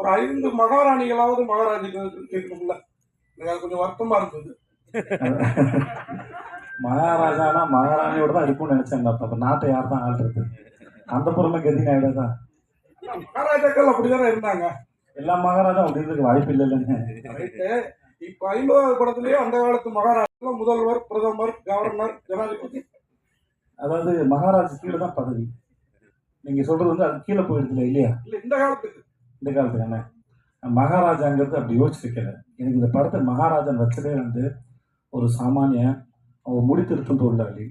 ஒரு 5 மகாராணிகளாவது மகாராஜுக்கு இருக்கணும்ல. எனக்கு அது கொஞ்சம் வருத்தமா இருந்தது. மகாராஜானா மகாராணியோட தான் இருக்கும்னு நினைச்சேன். அப்ப நாட்டை யார் தான் ஆள்றது? அந்த புறமே கதி ஆயிடுதான். மகாராஜாக்கள் அப்படிதானே இருந்தாங்க. எல்லா மகாராஜா அப்படி இருக்க வாய்ப்பு இல்லைன்னு. இப்ப 50வது படத்திலேயே அந்த காலத்து மகாராஜா முதல்வர், பிரதமர், கவர்னர், ஜனாதிபதி. அதாவது மகாராஜ் கீழே தான் பதவி. நீங்க சொல்றது வந்து அது கீழே போயிடுதுல இல்லையா? இல்ல இந்த காலத்துக்கு. இந்த காலத்துக்கு என்ன மகாராஜாங்கிறது அப்படி யோசிச்சிருக்கல. எனக்கு இந்த படத்தை மகாராஜன் வச்சதே வந்து ஒரு சாமானியன் அவன் முடித்திருத்தும் தொழிலாளி.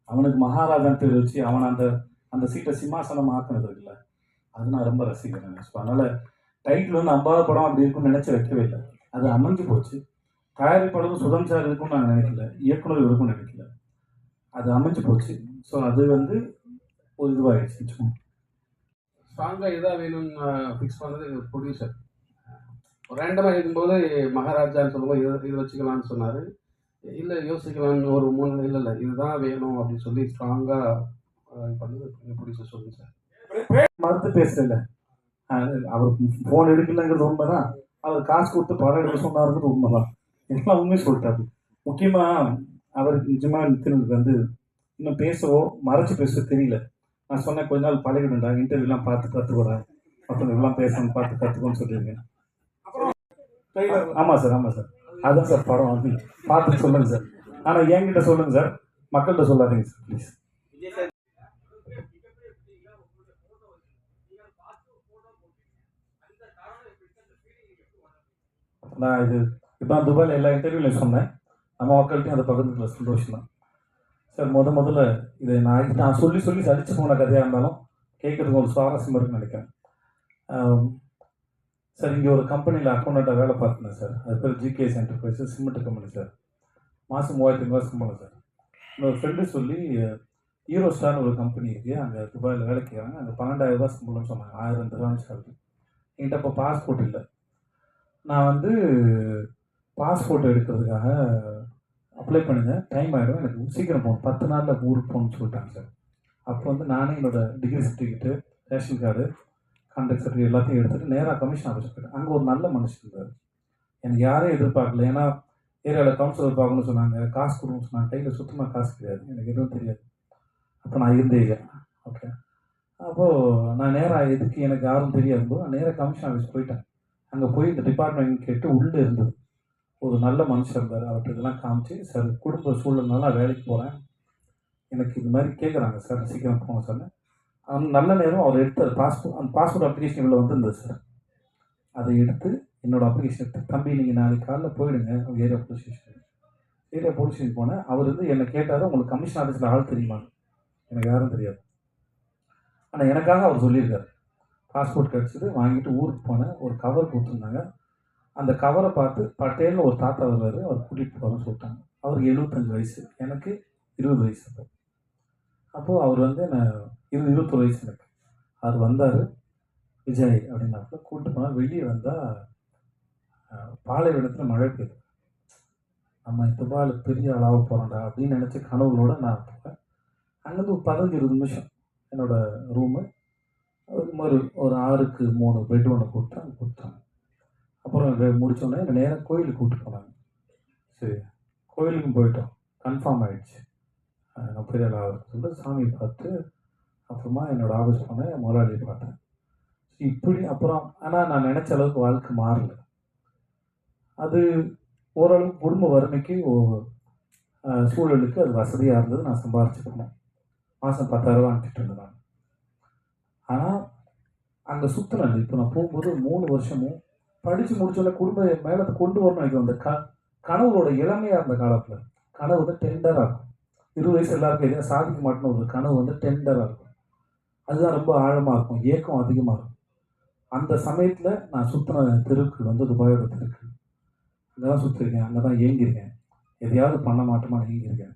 அவனுக்கு மகாராஜான் பேர் வச்சு அவனை அந்த அந்த சீட்டை சிம்மாசனம் ஆக்குனது இல்லை. அது நான் ரொம்ப ரசிக்கிறேன். ஸோ அதனால டைட்டில் வந்து 50 படம் அப்படி இருக்கும்னு நினைச்சு வைக்கவே இல்லை. அது அமைஞ்சு போச்சு. தயாரிப்பாளரும் சுதம் சார் இருக்கும்னு நான் நினைக்கல, இயக்குனர் இருக்கும்னு நினைக்கல. அது அமைஞ்சு போச்சு. ஸோ அது வந்து ஒரு இதுவாகிடுச்சு. ஸ்ட்ராங்காக இதாக வேணும்னு ஃபிக்ஸ் பண்ணது ப்ரொடியூசர். ரேண்டமாக இருக்கும்போது மகாராஜான்னு சொல்லும்போது இது வச்சுக்கலான்னு சொன்னார். இல்லை யோசிக்கலான்னு ஒரு 3 இல்லை இதுதான் வேணும் அப்படின்னு சொல்லி ஸ்ட்ராங்காக பண்ணது ப்ரொடியூசர் சொல்லுங்க சார். மறுத்து பேசல. அவருக்கு ஃபோன் எடுக்கலங்கிறது உண்மைதான். அவர் காசு கொடுத்து படம் எடுக்க சொன்னாருங்கிறது உண்மைதான். எல்லாம் உண்மையை சொல்லிட்டாரு. முக்கியமாக அவருக்கு நிஜமாக நித்தினுக்கு வந்து இன்னும் பேசவோ மறைச்சு பேசவோ தெரியல. நான் சொன்னேன் கொஞ்ச நாள் பழகிடுண்டா, இன்டர்வியூலாம் பார்த்து கற்றுக்கூடா, மற்றவங்க எல்லாம் பேசணும் பார்த்து கற்றுக்கோன்னு சொல்லியிருக்கேன். ஆமாம் சார், ஆமாம் சார், அதுதான் சார் படம் வந்து பார்த்து சொல்லுங்கள் சார். ஆனால் என்கிட்ட சொல்லுங்கள் சார், மக்கள்கிட்ட சொல்லாதீங்க சார் ப்ளீஸ். நான் இது இப்போ துபாயில் எல்லா இன்டர்வியூலையும் சொன்னேன். நம்ம மக்கள்கிட்டையும் அதை பகிர்ந்துக்கல, சந்தோஷம் தான் சார். முதல்ல இதை நான் சொல்லி சலிச்சு போன கதையாக இருந்தாலும் கேட்குறதுக்கு ஒரு சுவாரஸ்யம் இருக்குன்னு நினைக்கிறேன் சார். இங்கே ஒரு கம்பெனியில் அக்கௌண்ட்டாக வேலை பார்த்துனேன் சார். அது பேர் GKS enterprises, cement company sir. மாதம் 3500 சம்பளம் சார். இன்னொரு ஃப்ரெண்டு சொல்லி ஹீரோ ஸ்டார்னு ஒரு கம்பெனி இருக்குது, அங்கே துபாயில் வேலை கேட்குறாங்க. அங்கே 12,000 சம்பளம்னு சொன்னாங்க. 1000 ரூபான்னு சார். என்கிட்ட அப்போ பாஸ்போர்ட் இல்லை. நான் வந்து பாஸ்போர்ட் எடுக்கிறதுக்காக அப்ளை பண்ணுங்கள், டைம் ஆகிடும், எனக்கு சீக்கிரம் போகணும், 10 நாளில் ஊருக்கு போகணும்னு சொல்லிட்டாங்க சார். அப்போ வந்து நானே என்னோடய degree certificate, ration card, contract certificate எல்லாத்தையும் எடுத்துகிட்டு நேராக கமிஷன் ஆஃபீஸ் போய்ட்டேன். அங்கே ஒரு நல்ல மனுஷன் இருந்தார். எனக்கு யாரையும் எதிர்பார்க்கல. ஏன்னா ஏரியாவில் கவுன்சிலர் பார்க்கணும்னு சொன்னாங்க, காசு கொடுக்கணும்னு சொன்னாங்க. கையில் சுத்தமாக காசு கிடையாது, எனக்கு எதுவும் தெரியாது. அப்போ நான் இருந்த ஏரியா. ஓகே, அப்போது நான் நேராக எதுக்கு எனக்கு யாரும் தெரியாது, நான் நேராக கமிஷன் ஆஃபீஸ் போயிட்டேன். அங்கே போய் இந்த டிபார்ட்மெண்ட் கேட்டு உள்ளே இருந்தது ஒரு நல்ல மனுஷன் இருந்தார். அவர்கிட்ட இதெல்லாம் காமிச்சு, சார் குடும்ப சூழல்னால வேலைக்கு போகிறேன், எனக்கு இந்த மாதிரி கேட்குறாங்க சார், சீக்கிரம் போங்க சார். அந்த நல்ல நேரம் அவர் எடுத்தார். அந்த பாஸ்போர்ட் அப்ளிகேஷன் இவ்வளோ வந்துருந்தது சார். அதை எடுத்து என்னோடய அப்ளிகேஷன் எடுத்து, தம்பி நீங்கள் நாளைக்கு காலைல போயிடுங்க area police station. Area police station போனேன். அவர் வந்து என்னை கேட்டார், உங்களுக்கு கமிஷன் ஆஃபீஸில் ஆள் தெரியுமா? எனக்கு யாரும் தெரியாது. ஆனால் எனக்காக அவர் சொல்லியிருக்காரு. பாஸ்போர்ட் கிடச்சிது, வாங்கிட்டு ஊருக்கு போனேன். ஒரு கவர் கொடுத்துருந்தாங்க. அந்த கவரை பார்த்து பட்டேல்னு ஒரு தாத்தா வருவார், அவர் கூட்டிகிட்டு போகிறோன்னு சொல்லிட்டாங்க. அவருக்கு 75 வயசு, எனக்கு 20 வயசு. அப்போது அவர் வந்து நான் 21 வயசு எனக்கு. அவர் வந்தார், விஜய் அப்படின்னாப்புல கூப்பிட்டு போனால். வெளியே வந்தால் பாலைவனத்தில் மழை பெய்யுது. நம்ம துபாயில் பெரிய ஆளாக போகிறோம்டா அப்படின்னு நினச்சி கனவுகளோடு நான் போவேன். அங்கேருந்து ஒரு 15-20 நிமிஷம் என்னோடய ரூமு. அது மாதிரி ஒரு 6க்கு 3 பெட் ஒன்று கொடுத்தாங்க. அப்புறம் முடித்தோடனே என்னை நேராக கோயிலுக்கு கூப்பிட்டு போனாங்க. சரி, கோயிலுக்கும் போயிட்டோம், கன்ஃபார்ம் ஆகிடுச்சு நான் பெரிய ஆளாக சொல்லிட்டு சாமி பார்த்து அப்புறமா என்னோடய ஆஃபீஸ் போனேன், முதலாளியை பார்த்தேன். இப்படி அப்புறம் ஆனால் நான் நினச்ச அளவுக்கு வாழ்க்கை மாறல. அது ஓரளவுக்கு குடும்ப வறுமைக்கு சூழலுக்கு அது வசதியாக இருந்தது. நான் சம்பாரிச்சு போனேன். மாதம் 10,000 அனுப்பிட்டு இருந்தேன் நான். ஆனால் அங்கே சுற்றினது இப்போ நான் போகும்போது 3 வருஷமும் படித்து முடிச்சோட குடும்ப மேலே கொண்டு வரணும் நினைக்கிறோம். அந்த கனவுகளோட இளமையாக இருந்த காலத்தில் கனவு வந்து டெண்டராக இருக்கும். 20 வயசு எல்லாருக்கும் எதையும் சாதிக்க மாட்டேன்னு ஒரு கனவு வந்து டெண்டராக இருக்கும். அதுதான் ரொம்ப ஆழமாக இருக்கும், ஏக்கம் அதிகமாக இருக்கும். அந்த சமயத்தில் நான் சுற்றின தெருக்கள் வந்து துபாயோட தெருக்கள். அங்கே தான் சுற்றிருக்கேன், அங்கே தான் ஏங்கியிருக்கேன். எதையாவது பண்ண மாட்டோமான்னு ஏங்கியிருக்கேன்.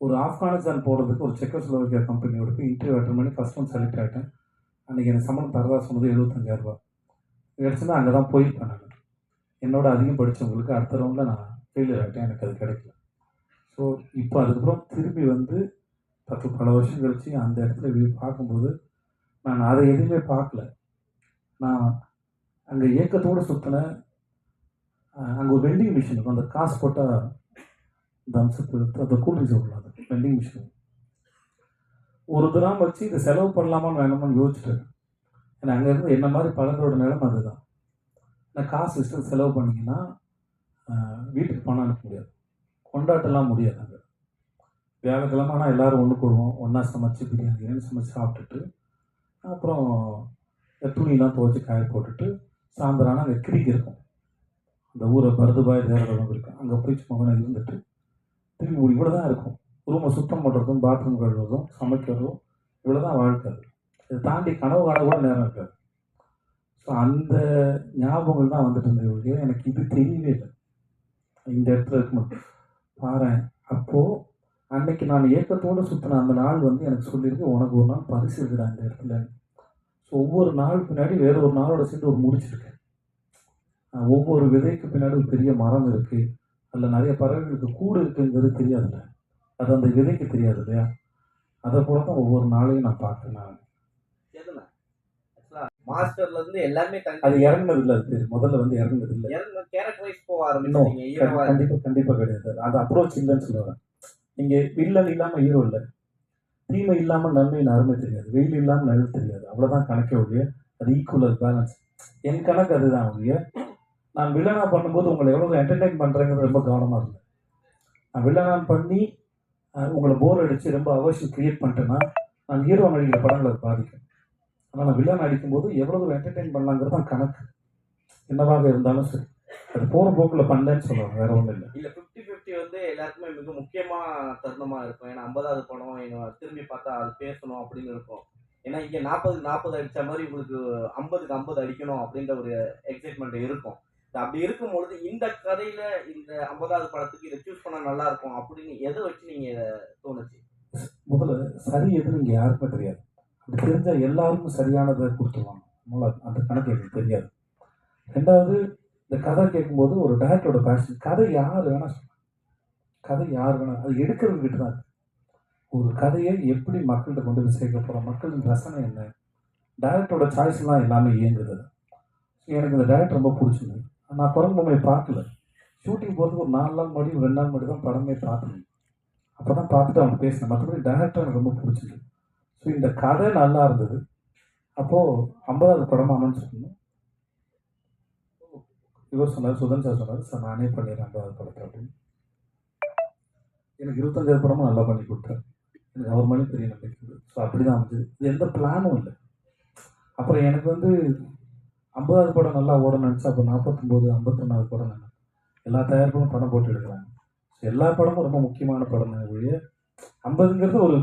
ஒரு ஆப்கானிஸ்தான் போகிறதுக்கு ஒரு செக்கோஸ்லோவாக்கியா கம்பெனியோட போய் இன்டர்வியூ அட்டன் பண்ணி ஃபஸ்ட் ஒன் செலக்ட் ஆகிட்டேன். அன்றைக்கி எனக்கு சம்பளம் தரதா சொன்னது 75,000 ரூபா. கிடச்சுன்னா அங்கே தான் போயிருப்பேன் நான். என்னோட அதிகம் படித்தவங்களுக்கு அடுத்த ரவுண்டில் நான் ஃபெயிலியர் ஆகிட்டேன், எனக்கு அது கிடைக்கல. ஸோ இப்போ அதுக்கப்புறம் திரும்பி வந்து பல வருஷம் கழித்து அந்த இடத்துல பார்க்கும்போது நான் அதை எதுவுமே பார்க்கல. நான் அங்கே ஏக்கத்தோடு சுற்றின அங்கே ஒரு வெண்டிங் மிஷின் இருக்கும். அந்த காசு போட்டால் இந்த அம்சத்து அந்த கூல்ட்ரிங்ஸ் விடலாம். வெண்டிங் மிஷின் ஒரு தினம் வச்சு இதை செலவு பண்ணலாமான்னு வேணாமான்னு யோசிச்சுட்டு, ஏன்னா அங்கே இருந்து என்ன மாதிரி பழங்களோட நிலைமை அதுதான். ஏன்னா காசு இஷ்டம் செலவு பண்ணிங்கன்னா வீட்டுக்கு பணம் அனுப்ப முடியாது, கொண்டாட்டலாம் முடியாது. அங்கே வியாழக்கிழமை ஆனால் எல்லோரும் ஒன்று கூடுவோம், ஒன்றா சமைச்சு பிரியாணி சமைச்சு சாப்பிட்டுட்டு அப்புறம் துணியெலாம் துவைச்சி காய போட்டுட்டு சாயந்தரம் அங்கே கிரிக்கு இருக்கும். அந்த ஊரை பருதுபாய் தேரடம் இருக்கும். அங்கே போய் சும்மா இருந்துட்டு திரும்பி இவ்வளோ தான் இருக்கும். ரூமை சுத்தம் பண்ணுறதும் பாத்ரூம் கழுவுறதும் சமைக்கிறதும் இவ்வளோ தான் வாழ்க்கை. இதை தாண்டி கனவு காண கூட நேரம் இருக்காது. ஸோ அந்த ஞாபகங்கள் தான் வந்துட்டு இருந்தது. எனக்கு இது தெரியவே இல்லை. இந்த இடத்துல இருக்கணும் பாரு. அப்போது அன்னைக்கு நான் ஏக்கத்தோடு சுற்றின அந்த நாள் வந்து எனக்கு சொல்லியிருக்கு, உனக்கு ஒரு நாள் பரிசு இருக்குடா இந்த இடத்துல. ஸோ ஒவ்வொரு நாள் பின்னாடி வேற ஒரு நாளோட சேர்ந்து ஒரு முடிச்சிருக்கேன். ஒவ்வொரு விதைக்கு பின்னாடி ஒரு பெரிய மரம் இருக்குது, அதில் நிறைய பறவைகளுக்கு கூடு இருக்குங்கிறது தெரியாதுல்ல, அது அந்த விதைக்கு தெரியாது இல்லையா? அதை போல தான் ஒவ்வொரு நாளையும் நான் பார்க்குறேன். நான் மாஸ்டர்ல இருந்து எல்லாமே அது இறங்குனது இல்லை. அது பேர் முதல்ல வந்து இறங்குனது இல்லை. கேரக்டரைஸ் போக ஆரம்பிச்சீங்க. கண்டிப்பாக கிடையாது. அது அப்ரோச் இல்லைன்னு சொல்லுவேன். நீங்கள் வில்லன் இல்லாமல் ஹீரோ இல்லை, தீமை இல்லாமல் நன்மையின் அருமை தெரியாது, வெயில் இல்லாமல் நிழல் தெரியாது. அவ்வளோதான் கணக்கே ஒழிய அது ஈக்குவல் பேலன்ஸ். என் கணக்கு அதுதான் ஒழிய நான் வில்லனாக பண்ணும்போது உங்களை எவ்வளோ என்டர்டெயின் பண்ணுறேங்கிறது ரொம்ப கவனமாக இருந்தேன். நான் வில்லனாக பண்ணி உங்களை போர் அடித்து ரொம்ப அவசியம் க்ரியேட் பண்ணிட்டேன்னா நான் ஹீரோ நடிக்கிற படங்களை பாதிக்கும். ஆனால் நான் வில்லன் அடிக்கும்போது எவ்வளோ என்டர்டெயின் பண்ணலாங்கிறது தான் கணக்கு. என்னவாக இருந்தாலும் சரி, அது போகிற போக்கில் பண்ணலன்னு சொல்லுவாங்க, வேற ஒன்றும் இல்லை. இல்லை 50-50 வந்து எல்லாருக்குமே மிக முக்கியமாக தருணமாக இருக்கும். ஏன்னா 50வது படம் திரும்பி பார்த்தா அது பேசணும் அப்படின்னு இருக்கும். ஏன்னா இங்கே 40-40 அடித்த மாதிரி உங்களுக்கு 50க்கு 50 அடிக்கணும் அப்படின்ற ஒரு எக்ஸைட்மெண்ட் இருக்கும். அப்படி இருக்கும்பொழுது இந்த கதையில இந்த 50வது படத்துக்கு இதை சூஸ் பண்ணா நல்லா இருக்கும் அப்படின்னு எதை வச்சு நீங்க தோணுச்சு? முதல்ல சரி எதுன்னு இங்கே யாருக்குமே தெரியாது. அப்படி தெரிஞ்சால் எல்லாருக்கும் சரியானதை கொடுத்துருவாங்க. அந்த கணக்கு எனக்கு தெரியாது. ரெண்டாவது, இந்த கதை கேட்கும்போது ஒரு டைரக்டரோட பேஷன். கதை யார் வேணா சொல்லலாம், கதை யார் வேணா, அது எடுக்கிறவங்ககிட்ட தான் இருக்கு. ஒரு கதையை எப்படி மக்கள்கிட்ட கொண்டு போய் சேர்க்க போகிறோம், மக்களின் ரசனை என்ன, டைரக்டரோட சாய்ஸ்லாம் எல்லாமே இயங்குது. எனக்கு இந்த டைரக்டர் ரொம்ப பிடிச்சிருந்தது. நான் குரங்கு பொம்மையை பார்க்கல, ஷூட்டிங் போகிறதுக்கு ஒரு 4 நாள் முன்னாடி 2 நாள் முன்னாடி தான் படமே பார்த்தேன். அப்போ தான் பார்த்துட்டு அவங்க பேசினேன். மற்றபடி டைரக்டர் எனக்கு ரொம்ப பிடிச்சிது. ஸோ இந்த கதை நல்லா இருந்தது. அப்போது 50வது படம் அனௌன்ஸ் பண்ணணும். இவர் சொன்னார், சுதன் சார் சொன்னார், சார் நானே பண்ணிடுறேன் 50வது படத்தை அப்படின்னு. எனக்கு 25வது படமும் நல்லா பண்ணி கொடுத்தாரு. எனக்கு அவர் மணி பெரிய நம்பிக்கை. ஸோ அப்படி தான் அமைஞ்சது. இது எந்த பிளானும் இல்லை. அப்புறம் எனக்கு வந்து 50வது படம் நல்லா ஓட நினச்சா அப்போ 49, 51வது படம் நான் எல்லா தயாரிப்பும் படம் போட்டு எடுக்கிறாங்க. ஸோ எல்லா படமும் ரொம்ப முக்கியமான படம் தான் ஒழிய 50ங்கிறது ஒரு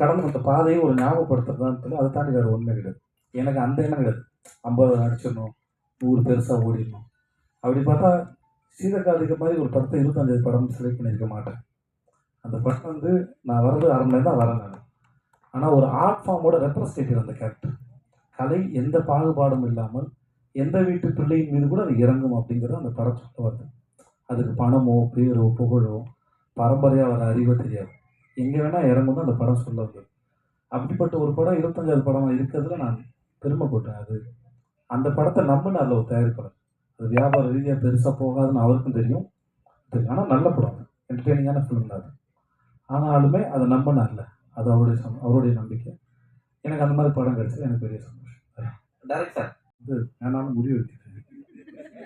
கடந்து அந்த பாதையை ஒரு ஞாபகப்படுத்துறதான்னு சொல்லி அதை தாண்டி வேறு ஒன்றுமே கிடையாது. எனக்கு அந்த எண்ணம் கிடையாது 50 அடிச்சிடணும், 100 பெருசாக ஓடிடணும். அப்படி பார்த்தா சீதக்காதிக்க மாதிரி ஒரு படத்தை 25 படம் செலக்ட் பண்ணியிருக்க மாட்டேன். அந்த படம் வந்து நான் வர்றது 1/2 மணி நேரம் தான் வரேன் நான். ஆனால் ஒரு ஆர்ட் ஃபார்மோட ரெப்ரஸன்டேட்டிவ் அந்த கேரக்டர். கலை எந்த பாகுபாடும் இல்லாமல் எந்த வீட்டு பிள்ளையின் மீது கூட அது இறங்கும் அப்படிங்கிறது அந்த படம் சொல்ல வருது. அதுக்கு பணமோ பேரோ புகழோ பரம்பரையாக வர அறிவோ தெரியாது, எங்கே வேணால் இறங்கும் தான் அந்த படம் சொல்ல வருது. அப்படிப்பட்ட ஒரு படம் 25வது படமாக இருக்கிறதுல நான் பெருமைப்பட்டேன். அது அந்த படத்தை நம்பின அதில் ஒரு தயாரிப்பாளர். அது வியாபார ரீதியாக பெருசாக போகாதுன்னு அவருக்கும் தெரியும். ஆனால் நல்ல படம், என்டர்டெய்னிங்கான ஃபிலிம் தான் அது. ஆனாலுமே அதை நம்பினார்ல, அது அவருடைய நம்பிக்கை. எனக்கு அந்த மாதிரி படம் கிடைச்சது எனக்கு பெரிய சந்தோஷம். டைரக்டர் இது என்னால் முடிவு எடுத்துக்கிறேன்.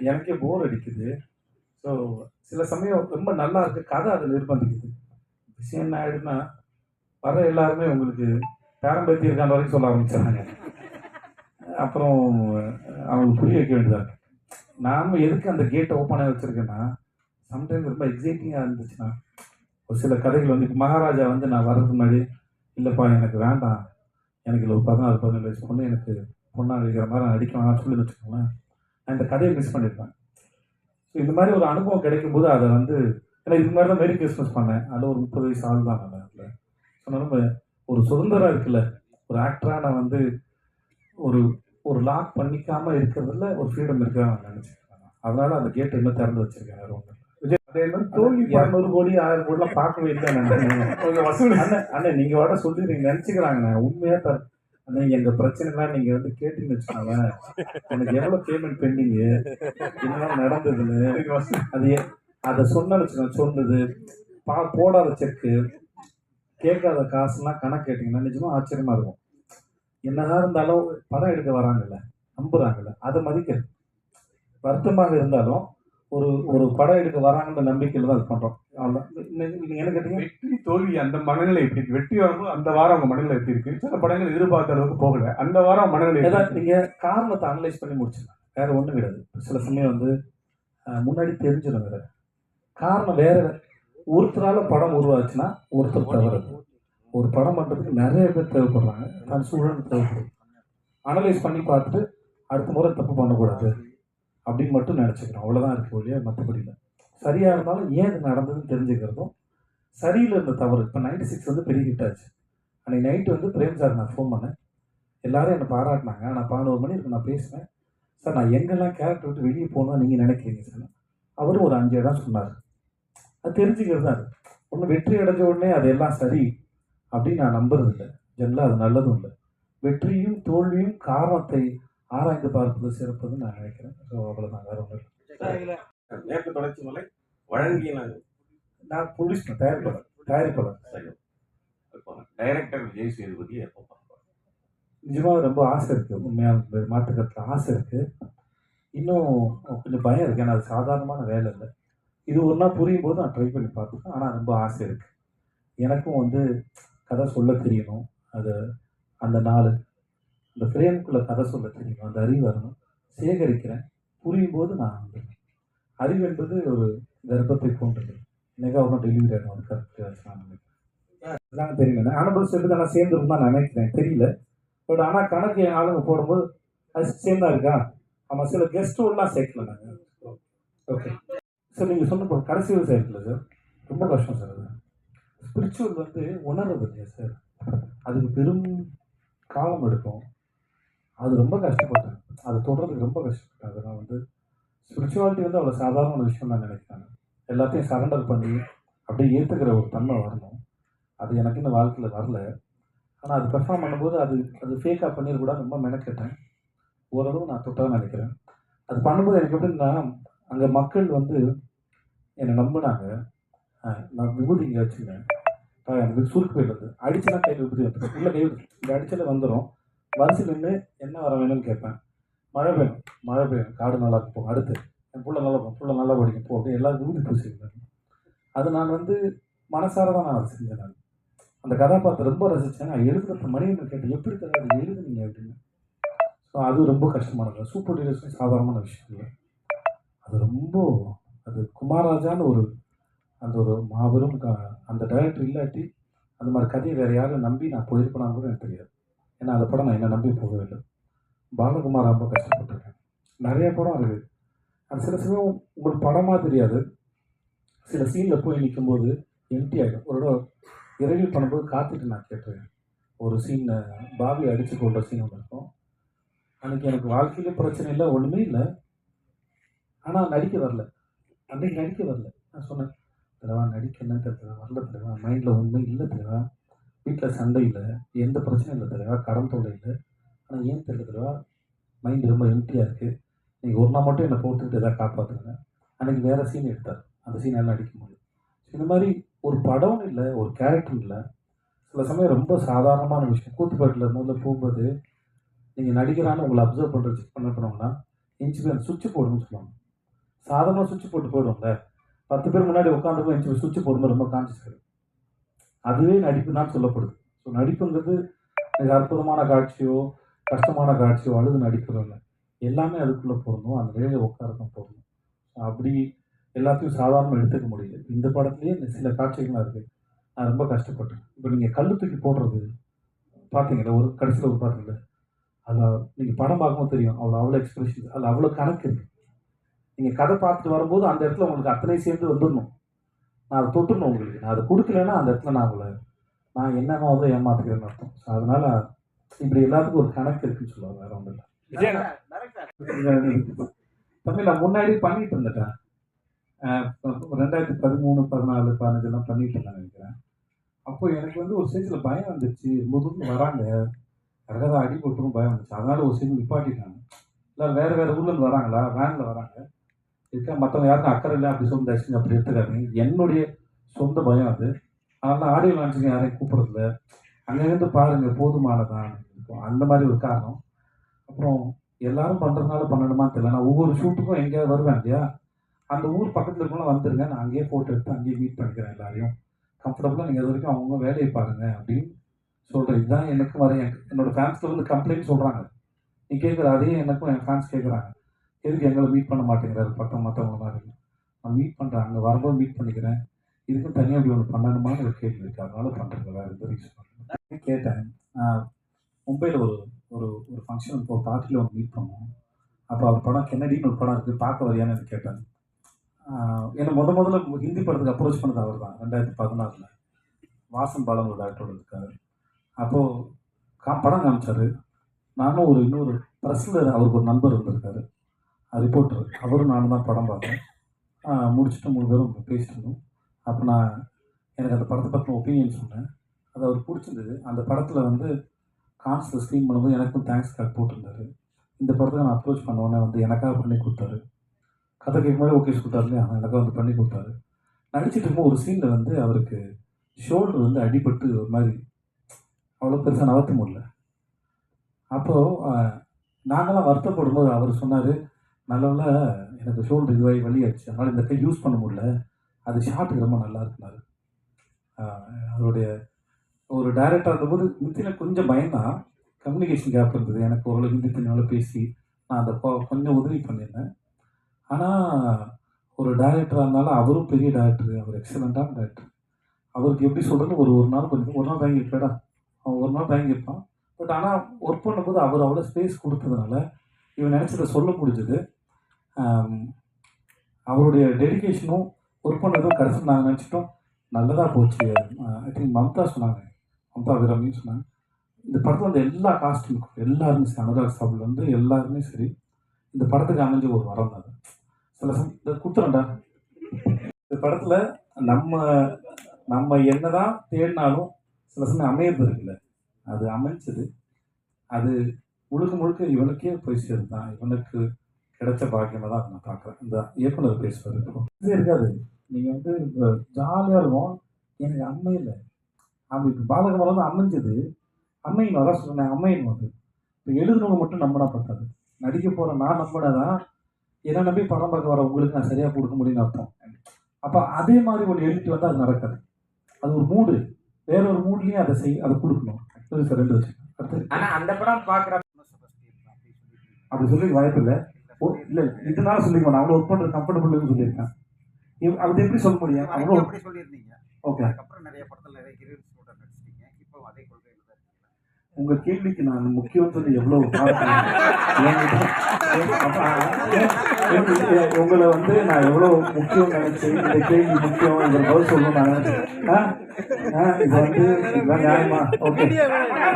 எனக்கே போர் அடிக்குது. ஸோ சில சமயம் ரொம்ப நல்லா இருக்குது, கதை அதை நிர்பந்திக்குது. விஷயம் என்ன ஆகிடுன்னா, வர எல்லாருமே உங்களுக்கு பேரம்பேத்தி இருக்கான வரைக்கும் சொல்ல ஆரம்பிச்சாங்க. அப்புறம் அவங்களுக்கு புரிய வைக்க வேண்டியதாக இருக்குது. நானும் எதுக்கு அந்த கேட்டை ஓப்பனாக வச்சுருக்கேன்னா, சம்டைம்ஸ் ரொம்ப எக்ஸைட்டிங்காக இருந்துச்சுன்னா ஒரு சில கதைகள் வந்து இப்போ மகாராஜா வந்து நான் வர்றதுக்கு முன்னாடி இல்லைப்பா எனக்கு வேண்டாம், எனக்கு இல்லை ஒரு 14-15 வயசு பொண்ணு எனக்கு பொண்ணாக இருக்கிற மாதிரி நான் நடிக்க வேணாம்னு சொல்லி வச்சுக்கோங்களேன், நான் இந்த கதையை மிஸ் பண்ணியிருப்பேன். ஸோ இந்த மாதிரி ஒரு அனுபவம் கிடைக்கும்போது அதை வந்து, ஏன்னா இது மாதிரி தான் மேரி கிறிஸ்மஸ் பண்ணேன், அதில் ஒரு 30 வயசு ஆள் தான் நான் அதில் சொன்னாலும் ஒரு சுதந்திரம் இருக்குல்ல, ஒரு ஆக்டராக நான் வந்து ஒரு ஒரு லாக் பண்ணிக்காமல் இருக்கிறதுல ஒரு ஃப்ரீடம் இருக்கிறதா நான் நினச்சிக்கிறேன். அதனால அந்த கேட்டை இன்னும் திறந்து வச்சுருக்கேன். வேறு ஒன்று அதே மாதிரி தோல்வி 200 கோடி 1000 கோடிலாம் பார்க்கவே இல்லை. நான் கொஞ்சம் வசூல் அண்ணன் நீங்கள் வர சொல்லி நீங்கள் நினச்சிக்கிறாங்கண்ணே, உண்மையாக ஆனால் எங்கள் பிரச்சனைலாம் நீங்கள் வந்து கேட்டீங்கன்னு வச்சுக்கோங்களேன், எனக்கு எவ்வளோ பேமெண்ட் பெண்டிங்கு, என்ன நடந்ததுன்னு அது அதை சொன்னேன்னு வச்சுக்கோங்க, சொன்னது போடாத செக்கு, கேட்காத காசுலாம் கணக்கு கேட்டிங்கன்னா நிஜமாக ஆச்சரியமாக இருக்கும். என்னதான் இருந்தாலும் படம் எடுக்க வராங்கல்ல, நம்புகிறாங்கல்ல, அதை மதிக்கிறது. வருத்தமாக இருந்தாலும் ஒரு ஒரு படம் எடுக்க வராங்கன்ற நம்பிக்கையில் தான் அது பண்ணுறோம். நீங்கள் என்ன கேட்டீங்க? வெற்றி தோல்வி அந்த மனநிலை எப்படி இருக்கு? வெற்றி வரும்போது அந்த வாரம் அவங்க மனநிலை எப்படி இருக்கு? சில படங்கள் எதிர்பார்த்த அளவுக்கு போகல, அந்த வாரம் மனநிலை எப்படி இருக்கு? நீங்கள் காரணத்தை அனலைஸ் பண்ணி முடிச்சிடலாம், வேற ஒன்றும் கிடையாது. சில சமயம் வந்து முன்னாடி தெரிஞ்சிடும் வேற காரணம். வேற ஒருத்தரால படம் உருவாச்சுன்னா ஒருத்தர் தவறு. ஒரு படம் பண்ணுறதுக்கு நிறைய பேர் தேவைப்படுறாங்க, தன் சூழல் தேவைப்படுது. அனலைஸ் பண்ணி பார்த்துட்டு அடுத்த முறை தப்பு பண்ணக்கூடாது அப்படின்னு மட்டும் நினச்சிக்கிறோம், அவ்வளோதான் இருக்கு ஒழிய மற்றபடி இல்லை. சரியாக இருந்தாலும் ஏன் இது நடந்ததுன்னு தெரிஞ்சுக்கிறதும், சரியில் இருந்த தவறு. இப்போ 96 வந்து பெரிய ஹிட் ஆச்சு. அன்றைக்கி நைட்டு வந்து பிரேம் சார் நான் ஃபோன் பண்ணேன், எல்லாரும் என்னை பாராட்டினாங்க. நான் 11 மணி இருக்கு நான் பேசினேன். சார் நான் எங்கெல்லாம் கேரக்டர் விட்டு வெளியே போகணும்னு நீங்கள் நினைக்கிறீங்க சார்? அவரும் ஒரு 5 இடம் சொன்னார். அது தெரிஞ்சுக்கிறது தான். அது ஒன்று வெற்றி அடைஞ்ச உடனே அது எல்லாம் சரி அப்படின்னு நான் நம்புறது இல்லை. ஜென்ரலாக அது நல்லதும் இல்லை. வெற்றியும் தோல்வியும் காரணத்தை ஆராய்ந்து பார்ப்பது சிறப்புன்னு நான் நினைக்கிறேன். ஸோ அவ்வளோதான், வேற ஒன்றும் இல்லை. மேற்கு தொடர்ச்சி மலை வழங்கிய நான் ப்ரொடியூசர், தயாரிப்பாளர். டைரக்டர் விஜய் சேதுபதி எப்போ பார்ப்பாங்க? நிஜமாக ரொம்ப ஆசை இருக்குது, உண்மையாக மாற்றுக்கிறதுல ஆசை இருக்குது. இன்னும் கொஞ்சம் பயம் இருக்குது, ஏன்னா அது சாதாரணமான வேலை இல்லை. இது ஒரு நாள் புரியும் போது நான் ட்ரை பண்ணி பார்த்துருக்கேன். ஆனால் ரொம்ப ஆசை இருக்குது. எனக்கும் வந்து கதை சொல்ல தெரியணும், அது அந்த நாள் இந்த ஃப்ரேமுக்குள்ளே கதை சொல்ல தெரியணும், அந்த அறிவு வரணும். சேகரிக்கிறேன், புரியும் போது நான் வந்து அறிவு என்பது ஒரு கர்ப்பத்தை போன்றது. எனக்கு அவரும் டெலிவரி ஆகும், அது கரெக்டாக நான் நினைக்கிறேன். அதான் தெரியல, அனுபவம் சேர்ந்து நான் சேர்ந்துருக்கும் தான் நினைக்கிறேன், தெரியல. பட் ஆனால் கணக்கு என் ஆளுங்க போடும்போது அது சேர்ந்தா இருக்கா. ஆமாம், சில கெஸ்ட் ஒன்றுலாம் சேர்க்கல நாங்கள். ஓகே சார், நீங்கள் சொன்ன கடைசி சேர்க்கல சார், ரொம்ப கஷ்டம் சார். அது ஸ்பிரிச்சுவல் வந்து உணர்றது இல்லையா சார், அதுக்கு பெரும் காலம் எடுக்கும். அது ரொம்ப கஷ்டப்பட்டேன், அதை தொடர்றதுக்கு ரொம்ப கஷ்டப்பட்டேன். அதனால் வந்து ஸ்பிரிச்சுவாலிட்டி வந்து அவ்வளோ சாதாரண விஷயம் நான் நினைக்கிறேன். எல்லாத்தையும் சரண்டர் பண்ணி அப்படியே ஏற்றுக்கிற ஒரு தன்மை வரணும். அது எனக்கு இந்த வாழ்க்கையில் வரல. ஆனால் அது பெர்ஃபார்ம் பண்ணும்போது அது ஃபேக்காக பண்ணிடக்கூடாது, ரொம்ப மெனக்கேட்டேன். ஓரளவு நான் தொட்டதாக நினைக்கிறேன். அது பண்ணும்போது எனக்கு எப்படின்னா, அங்கே மக்கள் வந்து என்னை நம்பினாங்க. நான் விபூதி இங்கே வச்சுருந்தேன், எனக்கு சுருக்கு போயிடுறது, அடிச்சுனா கையில் விபூதி வந்துடும், உள்ள கை இங்கே அடிச்சாலே வந்துடும். வரிசையில் நின்று என்ன வர வேணும்னு கேட்பேன். மழை பெய்யும், காடு நல்லா இருக்கும், அடுத்து என் புள்ள நல்லா இருக்கும், புள்ள நல்லா படிக்கும் போ, அப்படி எல்லாரும் விபூதி பூசிருந்தேன். அது நான் வந்து மனசார தான் நான் அதை செஞ்சேன். நான் அந்த கதாபாத்திரம் ரொம்ப ரசித்தேன். நான் எழுதுறப்ப மணியனை கேட்டேன், எப்படி தர அது எழுதுனீங்க அப்படின்னு. ஸோ அது ரொம்ப கஷ்டமானது. சூப்பர் டீலர்ஸ் சாதாரணமான விஷயம் இல்லை. அது ரொம்ப அது குமாரராஜான்னு அந்த ஒரு மாபெரும் அந்த டைரக்டர் இல்லாட்டி அந்த மாதிரி கதையை வேறு யாரும் நம்பி நான் போயிருப்பேனான்னு கூட எனக்கு தெரியாது. ஏன்னா அந்த படம் நான் என்ன நம்பி போகவே இல்லை. பாலகுமார் ரொம்ப கஷ்டப்பட்டிருக்கேன். நிறைய படம் இருக்குது. அது சில சமயம் உங்களுக்கு படமாக தெரியாது, சில சீனில் போய் நிற்கும்போது எம்டி ஆகிடும். ஒரு இடம் இறங்கி பண்ணும்போது காத்துட்டு நான் கேட்டுருக்கேன். ஒரு சீன் பாபி அடித்து கொள்கிற சீன் ஒன்று இருக்கும். அன்றைக்கி எனக்கு வாழ்க்கையிலும் பிரச்சனை இல்லை, ஒன்றுமே இல்லை. ஆனால் நடிக்க வரல, அன்றைக்கி நடிக்க வரல. நான் சொன்னேன், தலைவா நடிக்க என்ன தலைவா வரல, தலைவா மைண்டில் ஒன்றுமே இல்லை தலைவா, வீட்டில் சண்டை இல்லை, எந்த பிரச்சனையும் இல்லை தலைவா, கடன் தொல்லை இல்லை, ஆனால் ஏன் தெரியல தலைவா, மைண்டு ரொம்ப எம்டியாக இருக்குது, நீங்கள் ஒரு நாள் மட்டும் என்னை போட்டுக்கிட்டு எதாவது காப்பாற்றுங்க. அன்றைக்கி வேறு சீன் எடுத்தார், அந்த சீன் எல்லாம் நடிக்க முடியும். இந்த மாதிரி ஒரு படம் இல்லை, ஒரு கேரக்டர் இல்லை. சில சமயம் ரொம்ப சாதாரணமான விஷயம். கூத்துப்பாட்டில் முதல்ல போகும்போது நீங்கள் நடிக்கிறான்னு உங்களை அப்சர்வ் பண்ணுறது செக் பண்ண போனோம்னா இன்ச்சு பேர் சுவிட்சு போடுன்னு சொல்லுவாங்க. சாதாரணமாக சுவிட்ச் போட்டு போயிடுவோம்ல, 10 பேர் முன்னாடி உட்காந்துருப்போம், இன்ச்சு சுவிட்ச் போடும்போது ரொம்ப கான்சியஸ் ஆகிடும். அதுவே நடிப்பு தான் சொல்லப்படுது. ஸோ நடிப்புங்கிறது மிக அற்புதமான காட்சியோ கஷ்டமான காட்சியோ அழுது நடிக்கிறோம் இல்லை, எல்லாமே அதுக்குள்ளே போடணும், அந்த வேலையை உட்காரதான் போடணும். அப்படி எல்லாத்தையும் சாதாரணமாக எடுத்துக்க முடியல. இந்த படத்துலேயே சில காட்சிகள்லாம் இருக்குது, நான் ரொம்ப கஷ்டப்பட்டேன். இப்போ நீங்கள் கல் தூக்கி போடுறது பார்த்தீங்களா, ஒரு கடைசியில் ஒரு பார்த்தீங்களா, அதில் நீங்கள் படம் பார்க்கும்போது தெரியும், அவ்வளோ எக்ஸ்பிரஷன், அதில் அவ்வளோ கணக்கு இருக்குது. நீங்கள் கதை பார்த்துட்டு வரும்போது அந்த இடத்துல உங்களுக்கு அத்தனை சேர்ந்து வந்துடணும். நான் அதை தொட்டுணும் உங்களுக்கு, நான் அதை கொடுக்கலன்னா அந்த இடத்துல நான் என்னென்ன வந்து ஏமாத்துக்கிறேன்னு அர்த்தம். ஸோ அதனால் இப்படி எல்லாத்துக்கும் ஒரு கணக்கு இருக்குன்னு சொல்லுவாங்க, வேறு ஒன்றும் இல்லை. தம்பி நான் முன்னாடி பண்ணிட்டு இருந்துட்டேன், 2013, 14, 15 பண்ணிட்டு இருந்தேன் நினைக்கிறேன். அப்போ எனக்கு வந்து ஒரு ஸ்டேஜில் பயம் வந்துச்சு, முதல்ல வராங்க யாருக்காவது அடி போட்டுரும் பயம் வந்துச்சு. அதனால ஒரு சீன் நிப்பாட்டிட்டாங்க. இல்லை வேறு வேறு ஊர்லேருந்து வராங்களா, வேனில் வராங்க, இருக்கா மற்றவங்க யாருக்கும் அக்கறை இல்லை அப்படி சொல்லி தயவுசெஞ்சு அப்படி எடுத்துக்காதீங்க. என்னுடைய சொந்த பயம் அது. அதனால் ஆடியோ லான்ச்சுக்கு யாரையும் கூப்பிட்றதில்ல. அங்கேருந்து பாருங்கள் போதுமானதான் இருக்கும். அந்த மாதிரி ஒரு காரணம். அப்புறம் எல்லாரும் பண்ணுறதுனால பண்ணணுமான்னு தெரியல. நான் ஒவ்வொரு ஷூட்டுக்கும் எங்கேயாவது வருவேன் இல்லையா, அந்த ஊர் பக்கத்தில் இருக்கவங்களாம் வந்துருங்க, நான் அங்கேயே ஃபோட்டோ எடுத்து அங்கேயே மீட் பண்ணிக்கிறேன் எல்லாரையும். கம்ஃபர்டபுளாக நீங்கள் அது வரைக்கும் அவங்க வேலையை பாருங்கள் அப்படின்னு சொல்கிறேன். இதுதான் எனக்கும் வர என்னோடய ஃபேன்ஸில் வந்து கம்ப்ளைண்ட் சொல்கிறாங்க. நீ கேட்குற அதே எனக்கும் என் ஃபேன்ஸ் கேட்குறாங்க, எதுக்கு எங்களை மீட் பண்ண மாட்டேங்கிறாரு பக்கம் மற்றவங்க மாதிரி. நான் மீட் பண்ணுறேன், அங்கே வரும்போது மீட் பண்ணிக்கிறேன். இதுக்கும் தனியாக அப்படி ஒன்று பண்ணணுமான்னு ஒரு கேள்வி இருக்குது. அதனால பண்ணுறேங்க, வேறு எந்த ரீசன் கேட்டேன். மும்பையில் ஒரு ஒரு ஒரு ஃபங்க்ஷன் ஒரு பார்ட்டியில் ஒன்று மீட் பண்ணோம். அப்போ அவர் படம் கென்னடின்னு ஒரு படம் இருக்குது, பார்க்க வரியான்னு எனக்கு கேட்டாங்க. என்னை முதல்ல ஹிந்தி படத்துக்கு அப்ரோச் பண்ணது அவர் தான் 2016. வாசன் பாலம் ஒரு டாக்டரோட இருக்காரு. அப்போது படம் காமிச்சார். நானும் இன்னொரு ப்ரெஸ்ஸில் அவருக்கு ஒரு நண்பர் இருந்திருக்காரு, ரிப்போர்ட்டர், அவரும் நானும் தான் படம் பார்த்தேன். முடிச்சுட்டு 3 பேரும் பேசிட்டு இருந்தோம். அப்போ நான் எனக்கு அந்த படத்தை பற்றின ஒப்பீனியன் சொன்னேன். அது அவர் பிடிச்சிருந்தது. அந்த படத்தில் வந்து கான்ஸில் ஸ்க்ரீன் பண்ணும்போது எனக்கும் தேங்க்ஸ் கார்டு போட்டிருந்தாரு. இந்த படத்தை நான் அப்ரோச் பண்ணோன்னே வந்து எனக்காக பண்ணி கொடுத்தாரு. கதை கேட்கும்போது ஓகே கொடுத்தாரு இல்லையா, எனக்காக வந்து பண்ணி கொடுத்தாரு. நடிச்சிட்டு இருக்கும்போது ஒரு சீனில் வந்து அவருக்கு ஷோல்டர் வந்து அடிபட்டு ஒரு மாதிரி அவ்வளோ பெருசாக நகர்த்த முடியல. அப்போது நாங்களாம் வருத்தப்படும் போது அவர் சொன்னார், நல்லவங்கள எனக்கு ஷோல்டர் இதுவாகி வலியாச்சு, அதனால் இந்த கை யூஸ் பண்ண முடியல, அது ஷார்ட்டுக்கு ரொம்ப நல்லா இருக்குனாரு. அவருடைய ஒரு டைரக்டராக இருந்தபோது ஹிந்தியில் கொஞ்சம் பயந்தான், கம்யூனிகேஷன் கேப் இருந்தது. எனக்கு ஓரளவு ஹிந்தி தெரிஞ்சவங்கள பேசி நான் அதை கொஞ்சம் உதவி பண்ணியிருந்தேன். ஆனால் ஒரு டைரக்டராக இருந்தாலும் அவரும் பெரிய டைரக்டர், அவர் எக்ஸலண்ட்டான டைரக்டர். அவருக்கு எப்படி சொல்கிறது, ஒரு நாள் கொஞ்சம் ஒரு நாள் தயங்கியிருப்பேடா, அவன் ஒரு நாள் தயங்கியிருப்பான். பட் ஆனால் ஒர்க் பண்ணும்போது அவர் அவ்வளோ ஸ்பேஸ் கொடுத்ததுனால இவன் நினச்சதை சொல்ல முடிஞ்சது. அவருடைய டெடிக்கேஷனும் ஒர்க் பண்ணதும் கடைசி நாங்கள் நினச்சிட்டோம் நல்லதாக போச்சு. ஐ திங்க் மம்தா சொன்னாங்க, மம்தா விரமின்னு சொன்னாங்க, இந்த படத்தில் வந்து எல்லா காஸ்டியூமுக்கும் எல்லாருமே சரி, அனுராக் சாப்பில் வந்து எல்லாருமே சரி, இந்த படத்துக்கு அமைஞ்ச ஒரு வரம் தான். சில இந்த குத்துறண்டா இந்த படத்தில் நம்ம என்னதான் தேடினாலும் சில சமயம் அமையறது இருக்குல்ல, அது அமைஞ்சது. அது முழுக்க இவனுக்கே போய் சேருதான், இவனுக்கு கிடைச்ச பாக்கியமாக தான் நான் பார்க்குறேன். இந்த இயக்குனர் பேசுவார், இப்போ இது இருக்காது, நீங்கள் வந்து ஜாலியாக இருக்கும், எனக்கு அமையலை. அப்படி இப்போ பாலகுமார் வந்து அமைஞ்சது, அம்மையின் அதான் சொன்னேன், அம்மையின் வந்து இப்போ எழுதுனவங்க மட்டும் நம்பினா பார்த்தாது, நடிக்க போகிற நான் நம்பினாதான் என்ன நம்பி படம் பார்க்க வர உங்களுக்கு நான் சரியாக கொடுக்க முடியும்னு அர்த்தம். அப்போ அதே மாதிரி ஒரு எழுதிட்டு வந்து அது நடக்காது. அது ஒரு மூடு, வேற ஒரு மூட்லேயும் அதை கொடுக்கணும். சார் 2 வச்சு ஆனால் அந்த படம் பார்க்குற அப்படி சொல்லி வாய்ப்பு இல்லை. இல்லை இதனால சொல்லிக்குவேன், நான் அவ்வளோ ஒர்க் பண்ணுறது கம்ஃபர்டபுள்னு சொல்லியிருக்கேன். அது எப்படி சொல்ல முடியும், அவ்வளோ அப்படி சொல்லியிருந்தீங்க. ஓகே. அதுக்கப்புறம் நிறைய படத்தில் நிறைய ஹீரோயின்ஸ் கூட நடிச்சிட்டீங்க. இப்போ அதே கொள்கையில் தான் இருக்கீங்க. உங்கள் கேள்விக்கு நான் முக்கியம் சொல்லி எவ்வளோ உங்களை வந்து நான் எவ்வளோ முக்கியம் நினைச்சேன். இந்த கேள்வி முக்கியம், இதில் பதில் சொல்லணும் நான் நினைச்சேன். இது வந்து இதுதான் நியாயமா? ஓகே.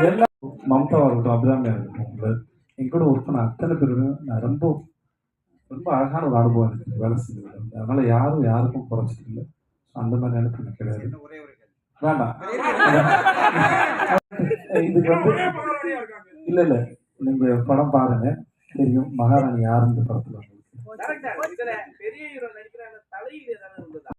எல்லாம் மம்தாவாக இருக்கட்டும், அபிராமியாக இருக்கட்டும், உங்களை என் கூட ஒர்க் பண்ண அத்தனை பேரும் நான் ரொம்ப அழகான ஒரு அனுபவம் எனக்கு வேலை செஞ்சது. அதனால யாருக்கும் குறைச்சிட்டு இல்லை. அந்த மாதிரி நினைப்பு எனக்கு கிடையாது. ஒரே ஒரு கேள்வி. வேண்டாம், இதுக்கு வந்து இல்லை நீங்கள் படம் பாருங்க தெரியும் மகாராணி யாருன்ற படத்தில்